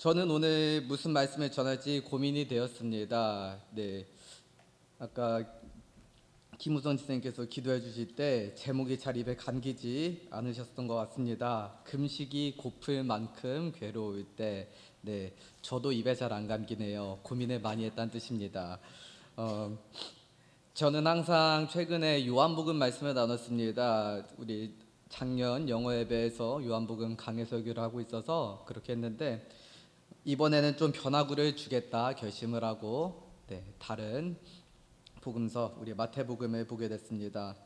저는 오늘 무슨 말씀을 전할지 고민이 되었습니다. 네, 아까 김우선 지사님께서 기도해 주실 때 제목이 잘 입에 감기지 않으셨던 것 같습니다. 금식이 고플 만큼 괴로울 때, 네, 저도 입에 잘 안 감기네요. 고민을 많이 했다는 뜻입니다. 어, 저는 항상 최근에 요한복음 말씀을 나눴습니다. 우리 작년 영어 예배에서 요한복음 강해 설교를 하고 있어서 그렇게 했는데 이번에는 좀 변화구를 주겠다 결심을 하고 다른 복음서 우리 마태복음을 보게 됐습니다.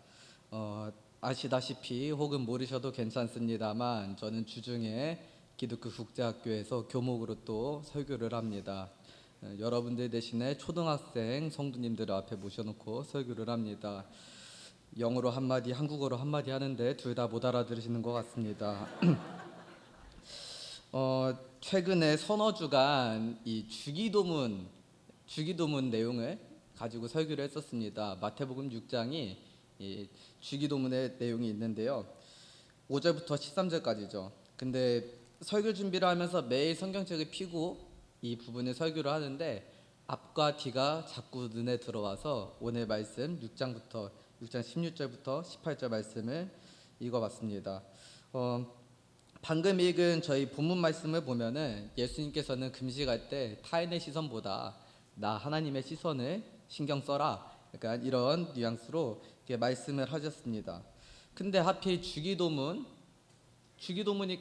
아시다시피 혹은 모르셔도 괜찮습니다만 저는 주중에 기독교 국제학교에서 교목으로 또 설교를 합니다. 여러분들 대신에 초등학생 성도님들 앞에 모셔놓고 설교를 합니다. 영어로 한마디 한국어로 한마디 하는데 둘 다 못 알아들으시는 것 같습니다. 최근에 서너 주간 이 주기도문 내용을 가지고 설교를 했었습니다. 마태복음 6장이 이 주기도문의 내용이 있는데요. 5절부터 13절까지죠. 근데 설교 준비를 하면서 매일 성경책을 펴고 이 부분을 설교를 하는데 앞과 뒤가 자꾸 눈에 들어와서 오늘 말씀 6장 16절부터 18절 말씀을 읽어봤습니다. 방금 읽은 저희 본문 말씀을 보면은 예수님께서는 금식할 때 타인의 시선보다 나 하나님의 시선을 신경 써라, 약간 이런 뉘앙스로 이렇게 말씀을 하셨습니다. 근데 하필 주기도문이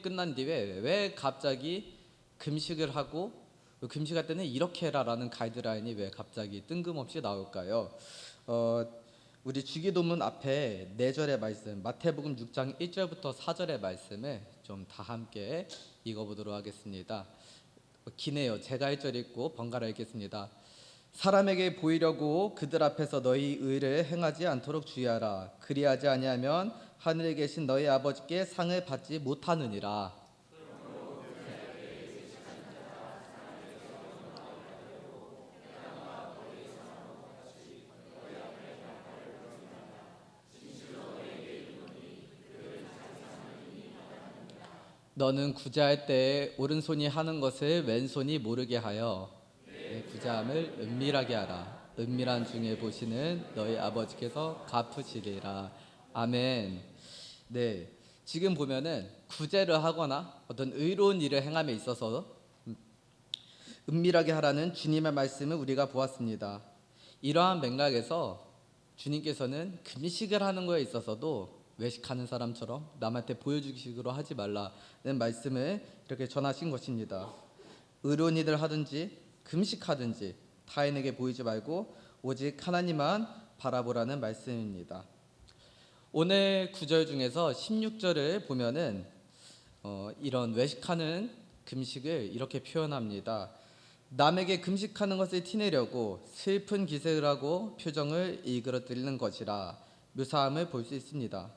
끝난 뒤에 왜 갑자기 금식을 하고 금식할 때는 이렇게 해라라는 가이드라인이 왜 갑자기 뜬금없이 나올까요? 우리 주기도문 앞에 4절의 말씀, 마태복음 6장 1절부터 4절의 말씀을 좀 다 함께 읽어보도록 하겠습니다. 기네요. 제가 1절 읽고 번갈아 읽겠습니다. 사람에게 보이려고 그들 앞에서 너희 의를 행하지 않도록 주의하라. 그리하지 아니하면 하늘에 계신 너희 아버지께 상을 받지 못하느니라. 너는 구제할 때 오른손이 하는 것을 왼손이 모르게 하여 내 구제함을 은밀하게 하라. 은밀한 중에 보시는 너희 아버지께서 갚으시리라. 아멘. 네, 지금 보면은 구제를 하거나 어떤 의로운 일을 행함에 있어서 은밀하게 하라는 주님의 말씀을 우리가 보았습니다. 이러한 맥락에서 주님께서는 금식을 하는 거에 있어서도 외식하는 사람처럼 남한테 보여주기식으로 하지 말라는 말씀을 이렇게 전하신 것입니다. 의로운 일을 하든지 금식하든지 타인에게 보이지 말고 오직 하나님만 바라보라는 말씀입니다. 오늘 구절 중에서 16절을 보면은 이런 외식하는 금식을 이렇게 표현합니다. 남에게 금식하는 것을 티내려고 슬픈 기색을 하고 표정을 일그러뜨리는 것이라 묘사함을 볼 수 있습니다.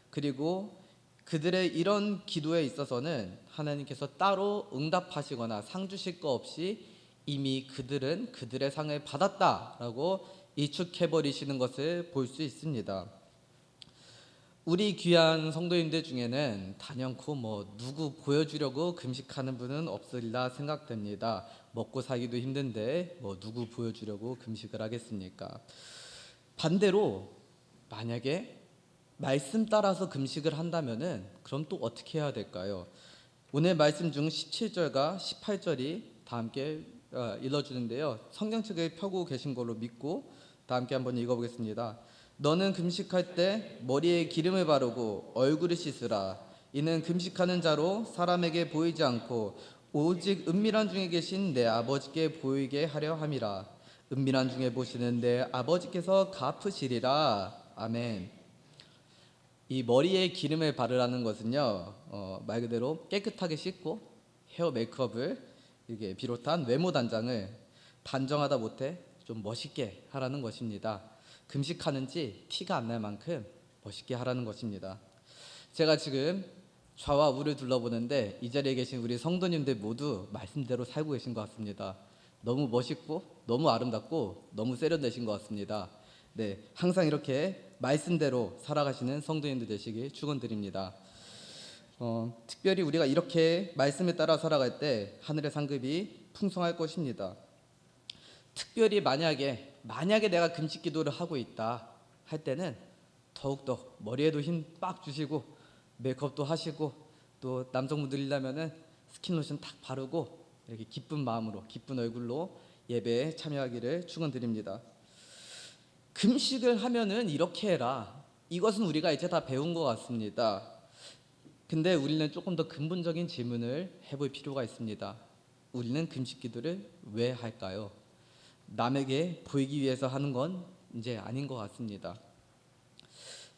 그리고 그들의 이런 기도에 있어서는 하나님께서 따로 응답하시거나 상 주실 거 없이 이미 그들은 그들의 상을 받았다라고 일축해버리시는 것을 볼 수 있습니다. 우리 귀한 성도님들 중에는 단연코 누구 보여주려고 금식하는 분은 없으리라 생각됩니다. 먹고 살기도 힘든데 누구 보여주려고 금식을 하겠습니까? 반대로 만약에 말씀 따라서 금식을 한다면은 그럼 또 어떻게 해야 될까요? 오늘 말씀 중 17절과 18절이 다 함께 읽어주는데요. 성경책을 펴고 계신 걸로 믿고 다 함께 한번 읽어보겠습니다. 너는 금식할 때 머리에 기름을 바르고 얼굴을 씻으라. 이는 금식하는 자로 사람에게 보이지 않고 오직 은밀한 중에 계신 내 아버지께 보이게 하려 함이라. 은밀한 중에 보시는 내 아버지께서 갚으시리라. 아멘. 이 머리에 기름을 바르라는 것은요, 말 그대로 깨끗하게 씻고 헤어 메이크업을 이게 비롯한 외모 단장을 단정하다 못해 좀 멋있게 하라는 것입니다. 금식하는지 티가 안 날 만큼 멋있게 하라는 것입니다. 제가 지금 좌와 우를 둘러보는데 이 자리에 계신 우리 성도님들 모두 말씀대로 살고 계신 것 같습니다. 너무 멋있고 너무 아름답고 너무 세련되신 것 같습니다. 네, 항상 이렇게 말씀대로 살아가시는 성도님들 되시길 축원드립니다. 특별히 우리가 이렇게 말씀에 따라 살아갈 때 하늘의 상급이 풍성할 것입니다. 특별히 만약에 내가 금식 기도를 하고 있다 할 때는 더욱더 머리에도 힘 빡 주시고 메이크업도 하시고 또 남성분들이라면은 스킨로션 탁 바르고 이렇게 기쁜 마음으로 기쁜 얼굴로 예배에 참여하기를 축원드립니다. 금식을 하면은 이렇게 해라. 이것은 우리가 이제 다 배운 것 같습니다. 근데 우리는 조금 더 근본적인 질문을 해볼 필요가 있습니다. 우리는 금식 기도를 왜 할까요? 남에게 보이기 위해서 하는 건 이제 아닌 것 같습니다.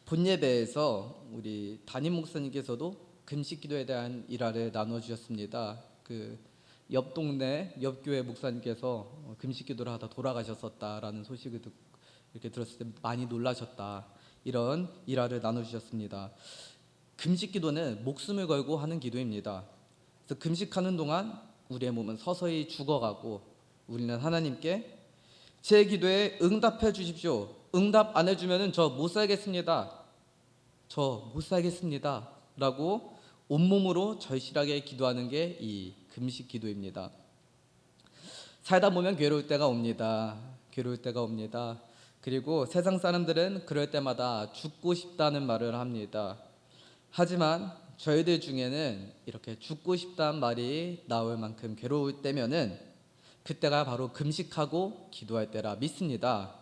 본 예배에서 우리 담임 목사님께서도 금식 기도에 대한 일화를 나눠 주셨습니다. 그 옆 동네 옆 교회 목사님께서 금식 기도를 하다 돌아가셨었다라는 소식을 이렇게 들었을 때 많이 놀라셨다. 이런 일화를 나눠 주셨습니다. 금식 기도는 목숨을 걸고 하는 기도입니다. 그래서 금식하는 동안 우리의 몸은 서서히 죽어가고 우리는 하나님께 제 기도에 응답해 주십시오. 응답 안 해주면은 저 못 살겠습니다. 저 못 살겠습니다. 라고 온몸으로 절실하게 기도하는 게 이 금식 기도입니다. 살다 보면 괴로울 때가 옵니다. 괴로울 때가 옵니다. 그리고 세상 사람들은 그럴 때마다 죽고 싶다는 말을 합니다. 하지만 저희들 중에는 이렇게 죽고 싶다는 말이 나올 만큼 괴로울 때면은 그때가 바로 금식하고 기도할 때라 믿습니다.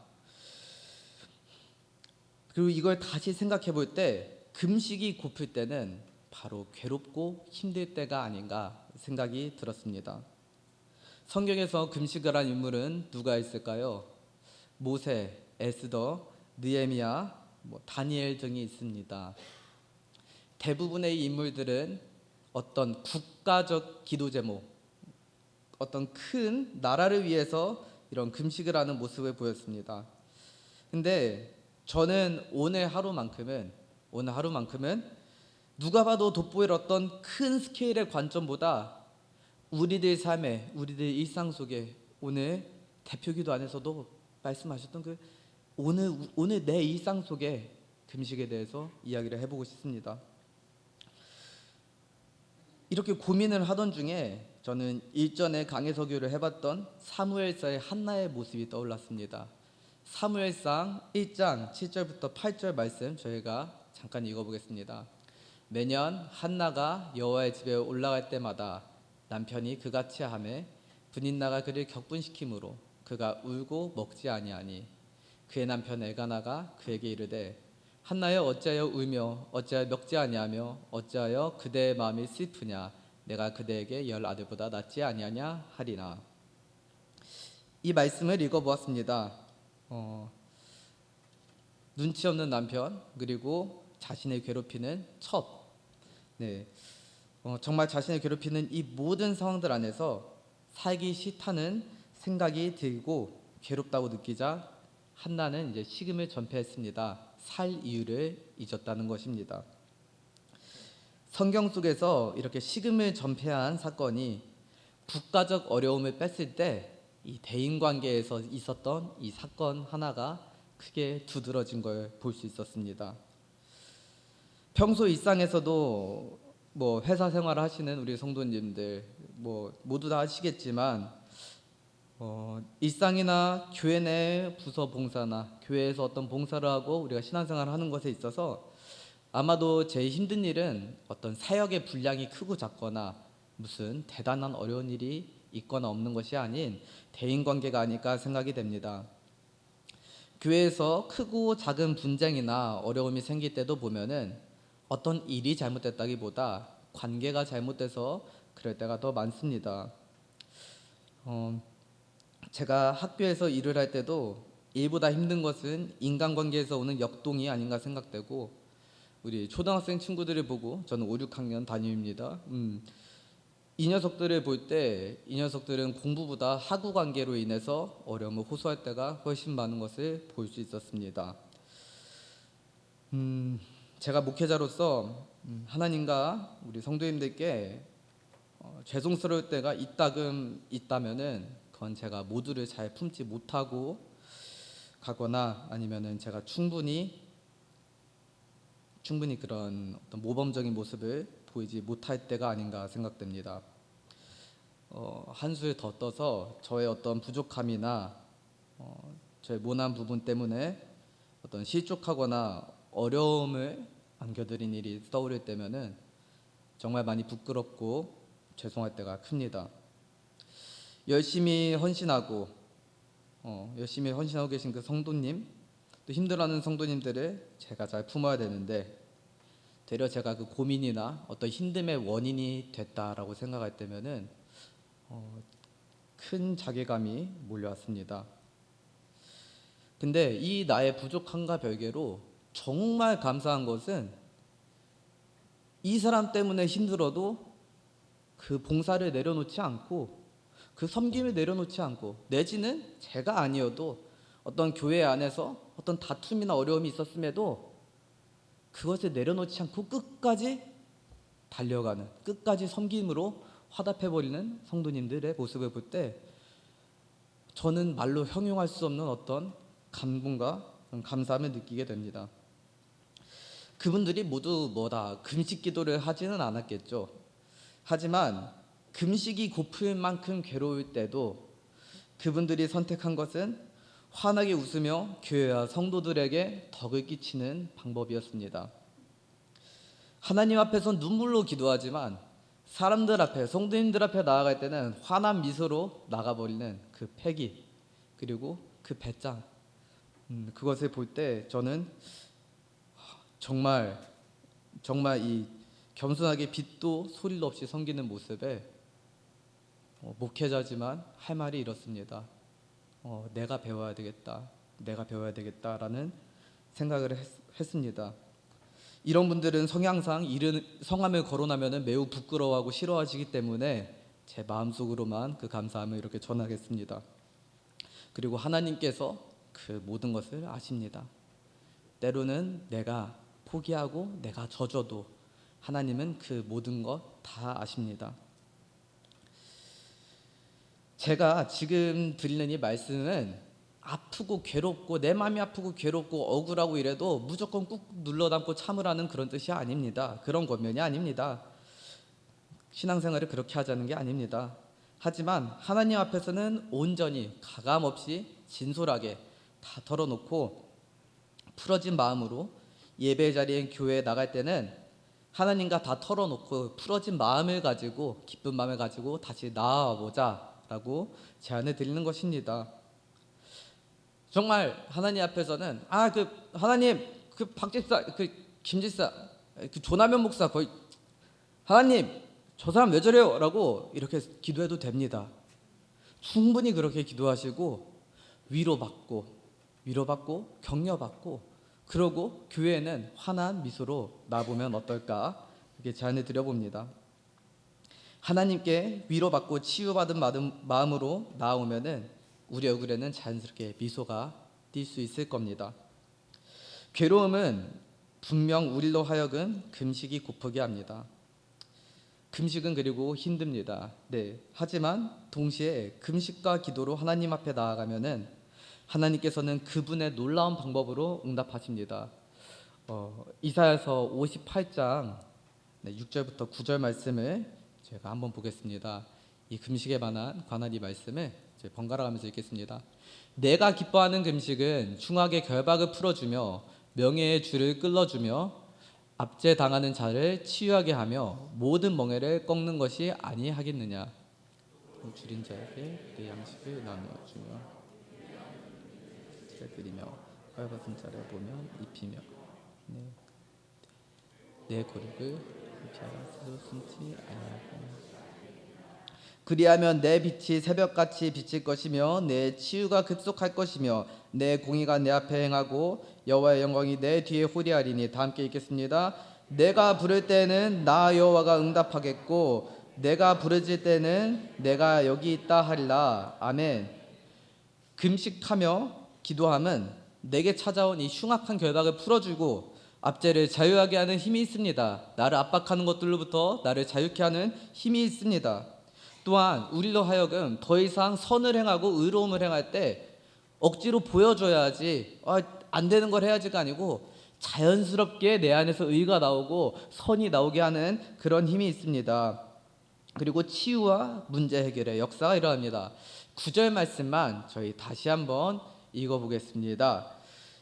그리고 이걸 다시 생각해 볼 때 금식이 고플 때는 바로 괴롭고 힘들 때가 아닌가 생각이 들었습니다. 성경에서 금식을 한 인물은 누가 있을까요? 모세, 에스더, 느헤미야, 다니엘 등이 있습니다. 대부분의 인물들은 어떤 국가적 기도 제목, 어떤 큰 나라를 위해서 이런 금식을 하는 모습을 보였습니다. 근데 저는 오늘 하루만큼은 누가 봐도 돋보일 어떤 큰 스케일의 관점보다 우리들 삶에, 우리들 일상 속에 오늘 대표기도 안에서도 말씀하셨던 그 오늘 내 일상 속에 금식에 대해서 이야기를 해보고 싶습니다. 이렇게 고민을 하던 중에 저는 일전에 강해 설교를 해봤던 사무엘서의 한나의 모습이 떠올랐습니다. 사무엘상 1장 7절부터 8절 말씀 저희가 잠깐 읽어보겠습니다. 매년 한나가 여호와의 집에 올라갈 때마다 남편이 그같이 하매 분인나가 그를 격분시키므로 그가 울고 먹지 아니하니 그의 남편 엘가나가 그에게 이르되 한나여 어찌하여 울며 어찌하여 먹지 아니하며 어찌하여 그대의 마음이 슬프냐 내가 그대에게 10 아들보다 낫지 아니하냐 하리나. 이 말씀을 읽어보았습니다. 눈치 없는 남편 그리고 자신을 괴롭히는 첩. 정말 자신을 괴롭히는 이 모든 상황들 안에서 살기 싫다는 생각이 들고 괴롭다고 느끼자 한나는 이제 식음을 전폐했습니다. 살 이유를 잊었다는 것입니다. 성경 속에서 이렇게 식음을 전폐한 사건이 국가적 어려움을 뺐을 때 이 대인 관계에서 있었던 이 사건 하나가 크게 두드러진 걸 볼 수 있었습니다. 평소 일상에서도 회사 생활을 하시는 우리 성도님들 모두 다 아시겠지만 일상이나 교회 내 부서 봉사나 교회에서 어떤 봉사를 하고 우리가 신앙생활을 하는 것에 있어서 아마도 제일 힘든 일은 어떤 사역의 분량이 크고 작거나 무슨 대단한 어려운 일이 있거나 없는 것이 아닌 대인관계가 아닐까 생각이 됩니다. 교회에서 크고 작은 분쟁이나 어려움이 생길 때도 보면은 어떤 일이 잘못됐다기보다 관계가 잘못돼서 그럴 때가 더 많습니다. 제가 학교에서 일을 할 때도 일보다 힘든 것은 인간관계에서 오는 역동이 아닌가 생각되고 우리 초등학생 친구들을 보고 저는 5, 6학년 담임입니다. 이 녀석들을 볼 때 이 녀석들은 공부보다 학우 관계로 인해서 어려움을 호소할 때가 훨씬 많은 것을 볼 수 있었습니다. 제가 목회자로서 하나님과 우리 성도님들께 죄송스러울 때가 있다면은 그건 제가 모두를 잘 품지 못하고 가거나 아니면은 제가 충분히 그런 어떤 모범적인 모습을 보이지 못할 때가 아닌가 생각됩니다. 한술 더 떠서 저의 어떤 부족함이나 저의 모난 부분 때문에 어떤 실족하거나 어려움을 안겨드린 일이 떠오를 때면은 정말 많이 부끄럽고 죄송할 때가 큽니다. 열심히 헌신하고 계신 그 성도님, 또 힘들어하는 성도님들을 제가 잘 품어야 되는데 되려 제가 그 고민이나 어떤 힘듦의 원인이 됐다라고 생각할 때면은 큰 자괴감이 몰려왔습니다. 근데 이 나의 부족함과 별개로 정말 감사한 것은 이 사람 때문에 힘들어도 그 봉사를 내려놓지 않고 그 섬김을 내려놓지 않고 내지는 제가 아니어도 어떤 교회 안에서 어떤 다툼이나 어려움이 있었음에도 그것을 내려놓지 않고 끝까지 달려가는, 끝까지 섬김으로 화답해버리는 성도님들의 모습을 볼 때 저는 말로 형용할 수 없는 어떤 감동과 감사함을 느끼게 됩니다. 그분들이 모두 뭐다 금식 기도를 하지는 않았겠죠. 하지만 금식이 고플 만큼 괴로울 때도 그분들이 선택한 것은 환하게 웃으며 교회와 성도들에게 덕을 끼치는 방법이었습니다. 하나님 앞에서 눈물로 기도하지만 사람들 앞에, 성도님들 앞에 나아갈 때는 환한 미소로 나가버리는 그 패기, 그리고 그 배짱, 그것을 볼 때 저는 정말 이 겸손하게 빛도 소리도 없이 섬기는 모습에 목회자지만 할 말이 이렇습니다. 내가 배워야 되겠다라는 생각을 했습니다. 이런 분들은 성향상 성함을 거론하면 매우 부끄러워하고 싫어하시기 때문에 제 마음속으로만 그 감사함을 이렇게 전하겠습니다. 그리고 하나님께서 그 모든 것을 아십니다. 때로는 내가 포기하고 내가 져줘도 하나님은 그 모든 것 다 아십니다. 제가 지금 드리는 이 말씀은 아프고 괴롭고 내 마음이 아프고 괴롭고 억울하고 이래도 무조건 꾹 눌러 담고 참으라는 그런 뜻이 아닙니다. 그런 권면이 아닙니다. 신앙생활을 그렇게 하자는 게 아닙니다. 하지만 하나님 앞에서는 온전히 가감없이 진솔하게 다 털어놓고 풀어진 마음으로 예배 자리에 교회에 나갈 때는 하나님과 다 털어놓고 풀어진 마음을 가지고 기쁜 마음을 가지고 다시 나아보자 라고 제안을 드리는 것입니다. 정말 하나님 앞에서는 하나님 박집사 김집사 조나면 목사 거의 하나님 저 사람 왜 저래요? 라고 이렇게 기도해도 됩니다. 충분히 그렇게 기도하시고 위로받고 격려받고 그러고 교회에는 환한 미소로 나보면 어떨까 이렇게 제안을 드려봅니다. 하나님께 위로받고 치유받은 마음으로 나오면은 우리 얼굴에는 자연스럽게 미소가 띌 수 있을 겁니다. 괴로움은 분명 우리로 하여금 금식이 고프게 합니다. 금식은 그리고 힘듭니다. 네. 하지만 동시에 금식과 기도로 하나님 앞에 나아가면은 하나님께서는 그분의 놀라운 방법으로 응답하십니다. 이사야서 58장 6절부터 9절 말씀을 제가 한번 보겠습니다. 이 금식에 관한 이 말씀을 번갈아 가면서 읽겠습니다. 내가 기뻐하는 금식은 충악의 결박을 풀어주며 명예의 줄을 끌어주며 압제당하는 자를 치유하게 하며 모든 멍에를 꺾는 것이 아니하겠느냐. 줄인 자에게 내 양식을 나누어주며 드리며 헐벗은 자를 보면 입히며 내 고립을 피하라 스스로 숨지 아니하며 그리하면 내 빛이 새벽같이 비칠 것이며 내 치유가 급속할 것이며 내 공의가 내 앞에 행하고 여호와의 영광이 내 뒤에 호리하리니. 다 함께 읽겠습니다. 내가 부를 때는 나 여호와가 응답하겠고 내가 부르짖을 때는 내가 여기 있다 하리라. 아멘. 금식하며 기도함은 내게 찾아온 이 흉악한 결박을 풀어주고 압제를 자유하게 하는 힘이 있습니다. 나를 압박하는 것들로부터 나를 자유케 하는 힘이 있습니다. 또한 우리로 하여금 더 이상 선을 행하고 의로움을 행할 때 억지로 보여줘야지 안 되는 걸 해야지가 아니고 자연스럽게 내 안에서 의가 나오고 선이 나오게 하는 그런 힘이 있습니다. 그리고 치유와 문제 해결의 역사가 일어납니다. 9절 말씀만 저희 다시 한번 읽어보겠습니다.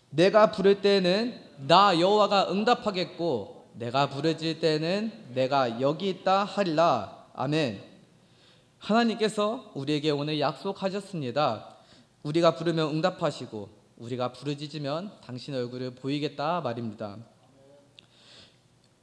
내가 부를 때는 나 여호와가 응답하겠고 내가 부르짖을 때는 내가 여기 있다 하리라. 아멘. 하나님께서 우리에게 오늘 약속하셨습니다. 우리가 부르면 응답하시고 우리가 부르짖으면 당신 얼굴을 보이겠다 말입니다.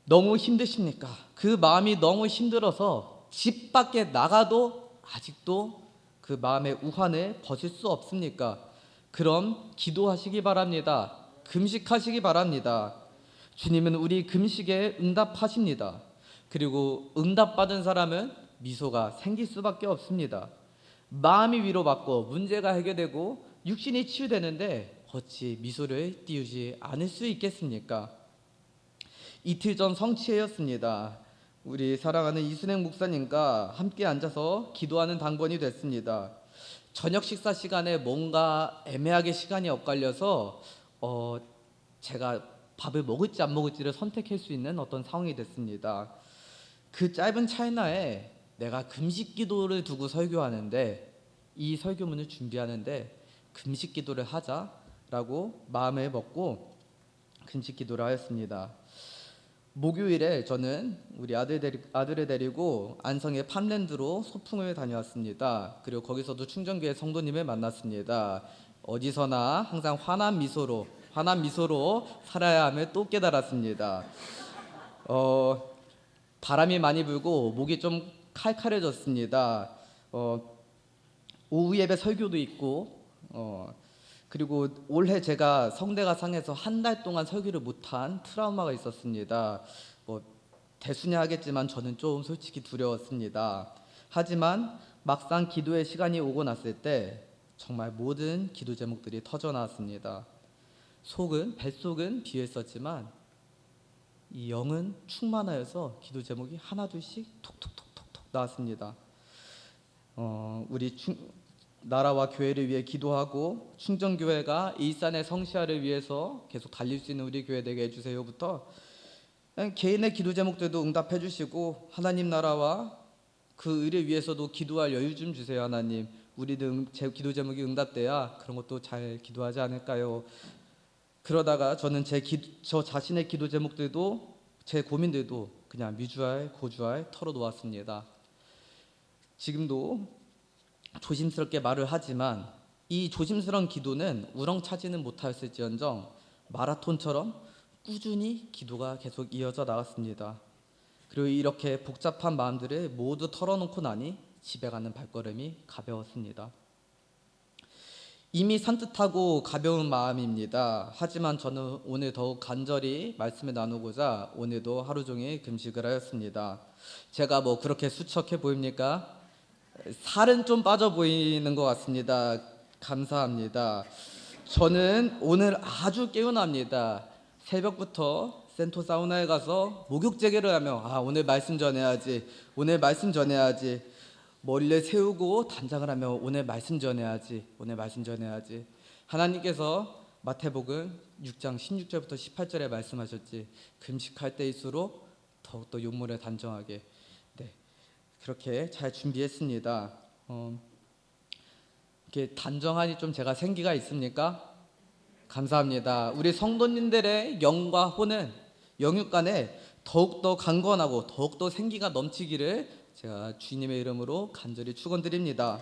너무 힘드십니까? 그 마음이 너무 힘들어서 집 밖에 나가도 아직도 그 마음의 우환을 벗을 수 없습니까? 그럼 기도하시기 바랍니다. 금식하시기 바랍니다. 주님은 우리 금식에 응답하십니다. 그리고 응답받은 사람은 미소가 생길 수밖에 없습니다. 마음이 위로받고 문제가 해결되고 육신이 치유되는데 어찌 미소를 띄우지 않을 수 있겠습니까? 이틀 전 성취회였습니다. 우리 사랑하는 이순행 목사님과 함께 앉아서 기도하는 당번이 됐습니다. 저녁 식사 시간에 뭔가 애매하게 시간이 엇갈려서 제가 밥을 먹을지 안 먹을지를 선택할 수 있는 어떤 상황이 됐습니다. 그 짧은 찰나에 내가 금식 기도를 두고 설교하는데 이 설교문을 준비하는데 금식 기도를 하자라고 마음을 먹고 금식 기도를 하였습니다. 목요일에 저는 우리 아들을 데리고 안성의 팜랜드로 소풍을 다녀왔습니다. 그리고 거기서도 충정교회 성도님을 만났습니다. 어디서나 항상 환한 미소로 살아야 함을 또 깨달았습니다. 바람이 많이 불고 목이 좀 칼칼해졌습니다. 오후 예배 설교도 있고 그리고 올해 제가 성대가 상해서 한 달 동안 설교를 못한 트라우마가 있었습니다. 대수냐 하겠지만 저는 좀 솔직히 두려웠습니다. 하지만 막상 기도의 시간이 오고 났을 때 정말 모든 기도 제목들이 터져 나왔습니다. 뱃속은 비었었지만 이 영은 충만하여서 기도 제목이 하나둘씩 톡톡톡톡톡 나왔습니다. 우리 나라와 교회를 위해 기도하고 충정교회가 일산의 성시화를 위해서 계속 달릴 수 있는 우리 교회 되게 해주세요부터 개인의 기도 제목들도 응답해 주시고 하나님 나라와 그 의를 위해서도 기도할 여유 좀 주세요. 하나님, 우리도 제 기도 제목이 응답돼야 그런 것도 잘 기도하지 않을까요? 그러다가 저는 저 자신의 기도 제목들도 제 고민들도 그냥 미주알 고주알 털어놓았습니다. 지금도 조심스럽게 말을 하지만 이 조심스러운 기도는 우렁차지는 못하였을지언정 마라톤처럼 꾸준히 기도가 계속 이어져 나갔습니다. 그리고 이렇게 복잡한 마음들을 모두 털어놓고 나니 집에 가는 발걸음이 가벼웠습니다. 이미 산뜻하고 가벼운 마음입니다. 하지만 저는 오늘 더욱 간절히 말씀을 나누고자 오늘도 하루 종일 금식을 하였습니다. 제가 그렇게 수척해 보입니까? 살은 좀 빠져 보이는 것 같습니다. 감사합니다. 저는 오늘 아주 개운합니다. 새벽부터 센토 사우나에 가서 목욕 재개를 하며 오늘 말씀 전해야지 머리를 세우고 단장을 하며 오늘 말씀 전해야지 하나님께서 마태복음 6장 16절부터 18절에 말씀하셨지 금식할 때일수록 더욱더 용모를 단정하게 그렇게 잘 준비했습니다. 이렇게 단정하니 좀 제가 생기가 있습니까? 감사합니다. 우리 성도님들의 영과 혼은 영육간에 더욱더 강건하고 더욱더 생기가 넘치기를 제가 주님의 이름으로 간절히 축원드립니다.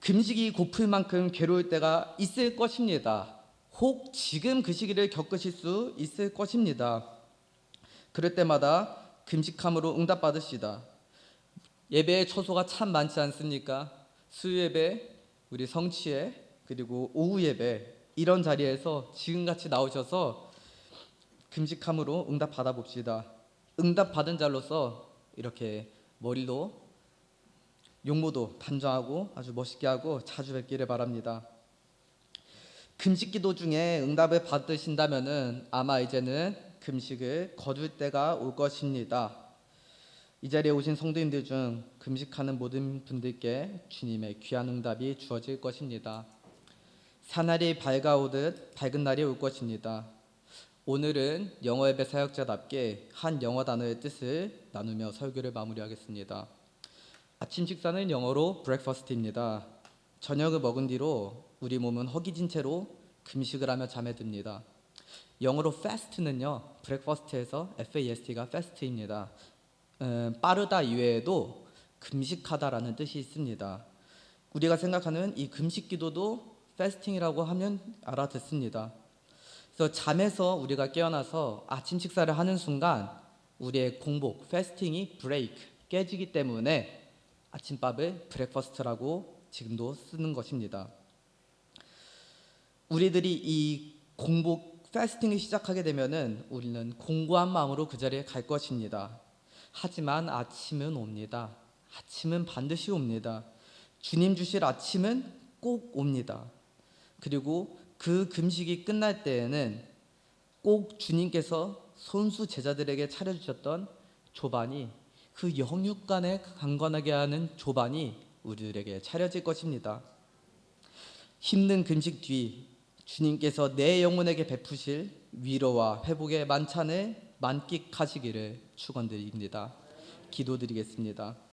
금식이 고플 만큼 괴로울 때가 있을 것입니다. 혹 지금 그 시기를 겪으실 수 있을 것입니다. 그럴 때마다 금식함으로 응답받으시다. 예배의 초소가 참 많지 않습니까? 수요예배, 우리 성취회, 그리고 오후 예배 이런 자리에서 지금같이 나오셔서 금식함으로 응답 받아봅시다. 응답 받은 자로서 이렇게 머리도 용모도 단정하고 아주 멋있게 하고 자주 뵙기를 바랍니다. 금식 기도 중에 응답을 받으신다면은 아마 이제는 금식을 거둘 때가 올 것입니다. 이 자리에 오신 성도님들 중 금식하는 모든 분들께 주님의 귀한 응답이 주어질 것입니다. 새날이 밝아오듯 밝은 날이 올 것입니다. 오늘은 영어 예배 사역자답게 한 영어 단어의 뜻을 나누며 설교를 마무리하겠습니다. 아침 식사는 영어로 breakfast입니다. 저녁을 먹은 뒤로 우리 몸은 허기진 채로 금식을 하며 잠에 듭니다. 영어로 fast는요, breakfast에서 fast가 fast입니다. 빠르다 이외에도 금식하다라는 뜻이 있습니다. 우리가 생각하는 이 금식 기도도 fasting이라고 하면 알아듣습니다. 그래서 잠에서 우리가 깨어나서 아침 식사를 하는 순간 우리의 공복, fasting이 break, 깨지기 때문에 아침밥을 breakfast라고 지금도 쓰는 것입니다. 우리들이 이 공복, fasting을 시작하게 되면은 우리는 공고한 마음으로 그 자리에 갈 것입니다. 하지만 아침은 옵니다. 아침은 반드시 옵니다. 주님 주실 아침은 꼭 옵니다. 그리고 그 금식이 끝날 때에는 꼭 주님께서 손수 제자들에게 차려주셨던 조반이, 그 영육간에 강건하게 하는 조반이 우리들에게 차려질 것입니다. 힘든 금식 뒤 주님께서 내 영혼에게 베푸실 위로와 회복의 만찬을 만끽하시기를 축원드립니다. 기도드리겠습니다.